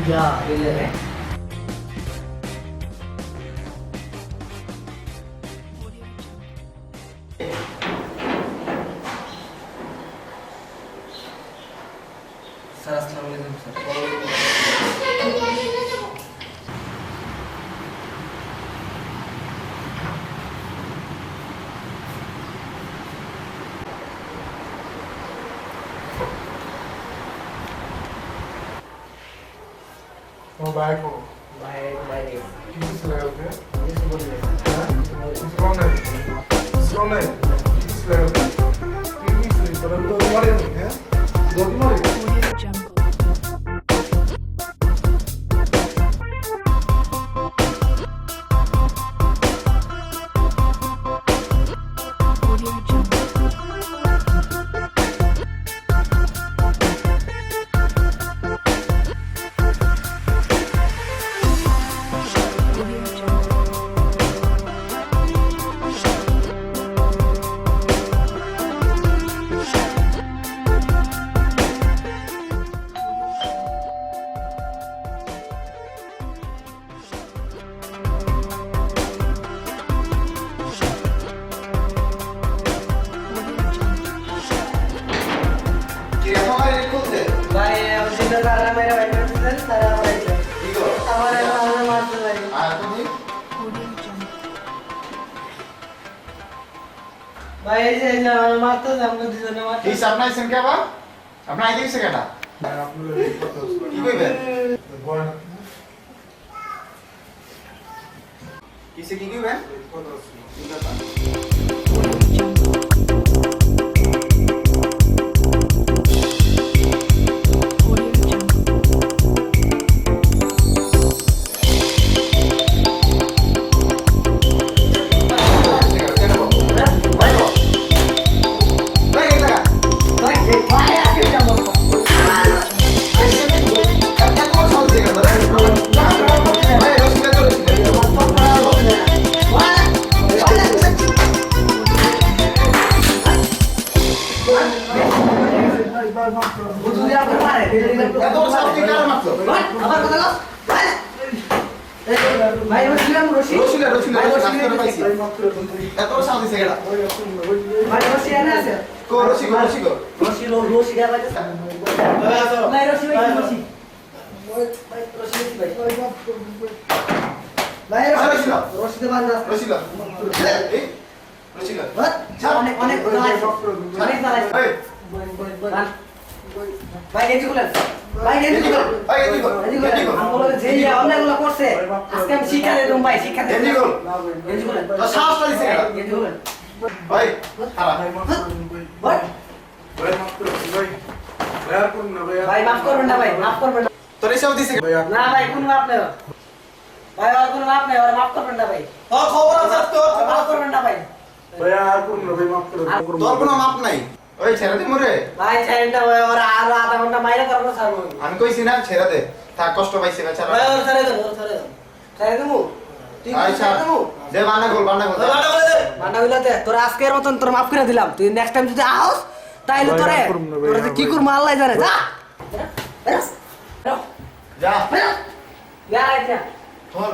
যা এলে রে স্যার আসসালামু আলাইকুম স্যার তোমার ভাই কো বাইরে বাইরে কি ছিল ওকে কিছু বলবে স্ট্রং নাই স্ট্রং নাই কি ছিল ওকে কি ছিল তোর তো মারে হ্যাঁ দোকি মারে Audio Jungle. Audio Jungle. Audio Jungle. কি এখন আর খুলতে ভাই আমি চিন্তা করলাম মেরে বাইরে দিলেন তারা আমার কি গো আমার আমার মারতে পারি আর তুমি Audio Jungle. ভাই এই যে আমার মারতে আমাকে দুজনে মারতে কি সামনে আইছেন কে আবার আপনি আইতে গেছে কেটা আপনার কথা কি কইবেন বয় না কিসে কি কইবেন কথা কি কথা Audio Jungle. Audio Jungle. ভাই আজকে যাব বুঝু দিয়া করে মারে আবার কথা লাস ভাই রশিলাম রশি ভাই রশি এনে আছে রশি রশি দেয়া বাইতে ভাই রশি ভাই রশি ভাই রশি ভাই ভাই রশি রশি দে বান্দা অনেক অনেক অনেক চালাই ভাই গেঞ্জি খুলেন ভাই গেঞ্জি খুলেন আমগুলো যে অন্যগুলো করছে আজকে আমি শিক্ষা দিয়ে দেবো ভাই শিক্ষা দিয়ে গেঞ্জি খুল। গেঞ্জি খুলেন গেঞ্জি খুলেন ভাই মাফ করুন ভাই ভাই আর করুন না ভাই ভাই মাফ করবেন না ভাই মাফ করবেন না ভাই না ভাই কোনো মাফ নেই ভাই আর কোনো মাফ নেই আর মাফ করবেন না ভাই মাফ করবেন না ভাই ভাই আর করুন না ভাই মাফ করুন তোর কোনো মাপ নাই ওই ছেড়ে দে মোরে ভাই ছেড়েটা ভাই আর আরো আধা ঘন্টা মাইরা করবো স্যার আমি কইছি না ছেড়ে দে থাক কষ্ট পাইছে বেচারা ভাই ওর ছেড়ে দেবো ছেড়ে দেবো ছেড়ে দেবো ঠিক আছে আচ্ছা ছেড়ে দেবো দে বান্না গোল মান্না বিলাতে তোর আজকের মতন তোর মাফ করে দিলাম তুই নেক্সট টাইম যদি আহস তাইলে ভাই, তোরে মাফ করুন না ভাই, তোরে যে কি করবো আল্লাহ জানে যা যা যা এটা শোন